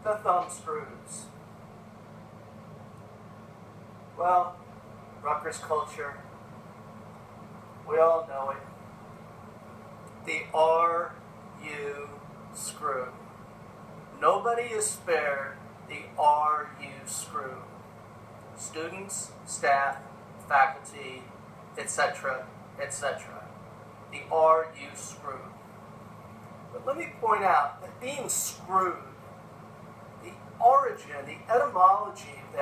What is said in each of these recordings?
the thumb screws. Well, Rutgers culture, we all know it. The RU screw. Nobody is spared the RU screw. Students, staff, faculty, etc., etc. The RU screw. But let me point out that being screwed, the origin, the etymology of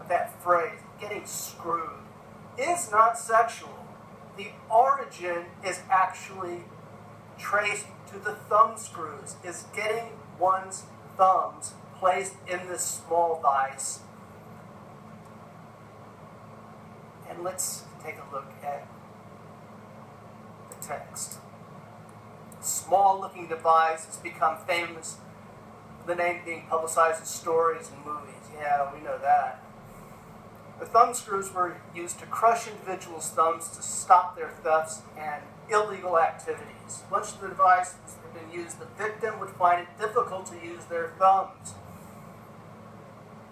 that phrase, getting screwed, is not sexual. The origin is actually traced to the thumb screws, is getting one's thumbs placed in this small vise. And let's take a look at the text. Small looking device has become famous, the name being publicized in stories and movies. Yeah, we know that. The thumb screws were used to crush individuals' thumbs to stop their thefts and illegal activities. Once the device had been used, the victim would find it difficult to use their thumbs.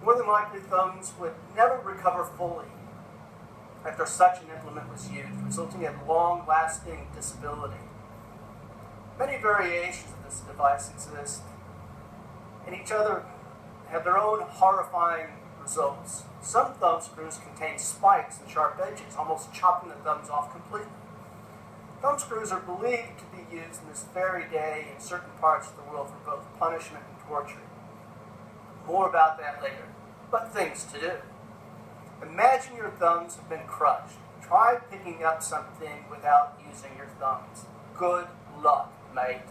More than likely, thumbs would never recover fully after such an implement was used, resulting in long-lasting disability. Many variations of this device exist, and each other have their own horrifying results. Some thumb screws contain spikes and sharp edges, almost chopping the thumbs off completely. Thumb screws are believed to be used in this very day in certain parts of the world for both punishment and torture. More about that later, but things to do. Imagine your thumbs have been crushed. Try picking up something without using your thumbs. Good luck, mate.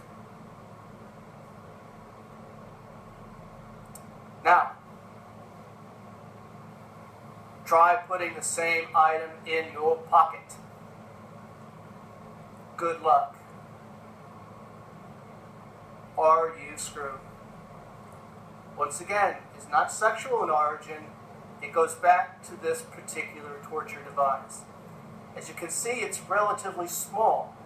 Now, try putting the same item in your pocket. Good luck. RU screw. Once again, is not sexual in origin. It goes back to this particular torture device. As you can see, it's relatively small.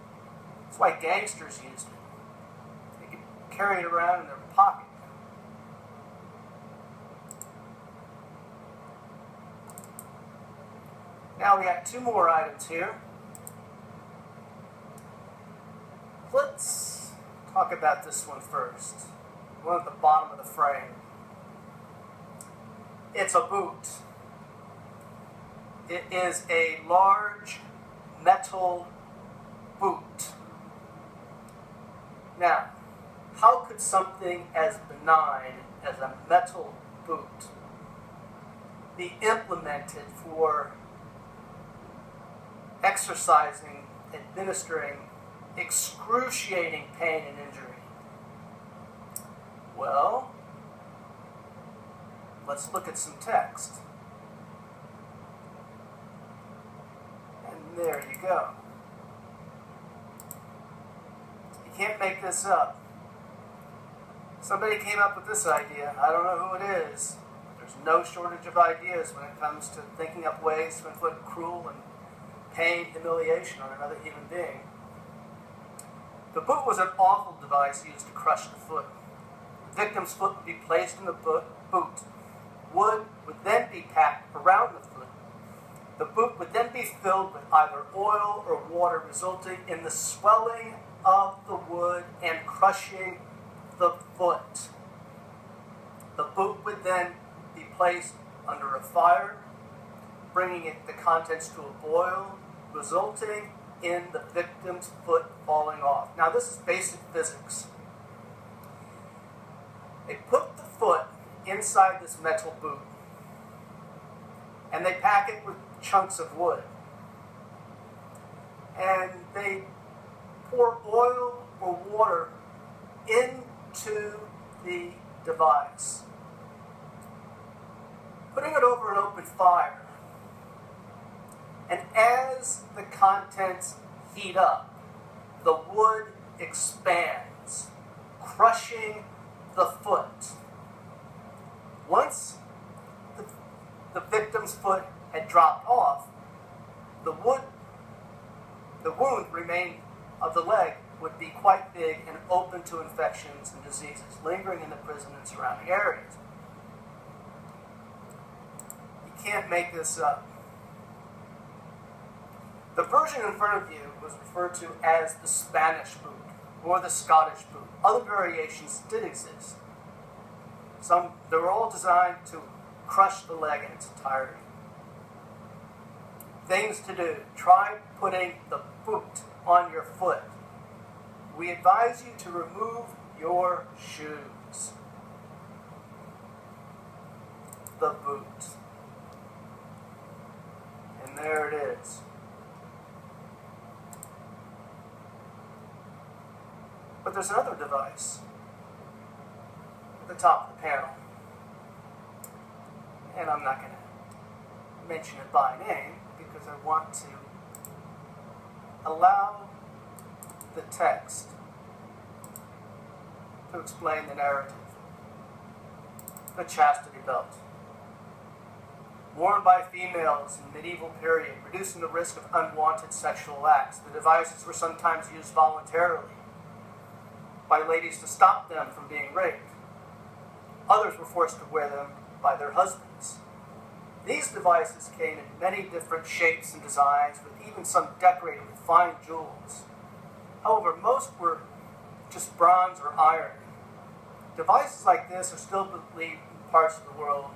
That's why gangsters used it. They could carry it around in their pocket. Now we got two more items here. Let's talk about this one first. One at the bottom of the frame. It's a boot. It is a large metal boot. Now, how could something as benign as a metal boot be implemented for exercising, administering excruciating pain and injury? Well, let's look at some text. And there you go. You can't make this up. Somebody came up with this idea. I don't know who it is. There's no shortage of ideas when it comes to thinking up ways to inflict cruel and pain, humiliation on another human being. The boot was an awful device used to crush the foot. The victim's foot would be placed in the boot. Wood would then be packed around the foot. The boot would then be filled with either oil or water, resulting in the swelling of the wood and crushing the foot. The boot would then be placed under a fire, bringing the contents to a boil, resulting in the victim's foot falling off. Now, this is basic physics. They put the foot inside this metal boot, and they pack it with chunks of wood. And they pour oil or water into the device, putting it over an open fire. And as the contents heat up, the wood expands, crushing the foot. Once the victim's foot had dropped off, the wound of the leg would be quite big and open to infections and diseases lingering in the prison and surrounding areas. You can't make this up. The version in front of you was referred to as the Spanish boot or the Scottish boot. Other variations did exist. They were all designed to crush the leg in its entirety. Things to do. Try putting the boot on your foot. We advise you to remove your shoes. The boot. And there it is. But there's another device at the top of the panel. And I'm not going to mention it by name because I want to allow the text to explain the narrative. The chastity belt. Worn by females in the medieval period, reducing the risk of unwanted sexual acts. The devices were sometimes used voluntarily by ladies to stop them from being raped. Others were forced to wear them by their husbands. These devices came in many different shapes and designs, with even some decorated with fine jewels. However, most were just bronze or iron. Devices like this are still believed in parts of the world.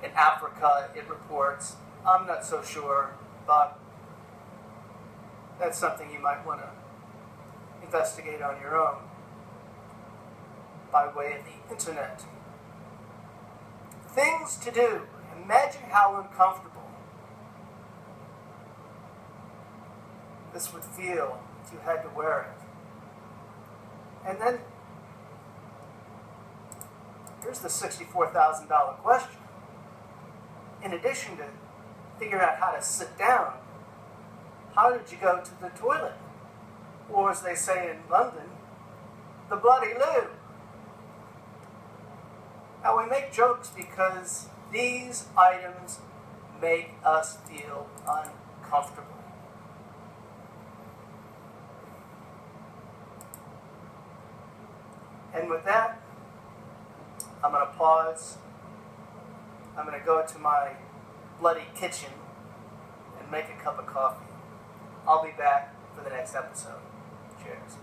In Africa, it reports. I'm not so sure, but that's something you might want to investigate on your own by way of the internet. Things to do. Imagine how uncomfortable this would feel if you had to wear it. And then, here's the $64,000 question. In addition to figuring out how to sit down, how did you go to the toilet? Or as they say in London, the bloody loo. Now we make jokes because these items make us feel uncomfortable. And with that, I'm going to pause. I'm going to go to my bloody kitchen and make a cup of coffee. I'll be back for the next episode. Cheers.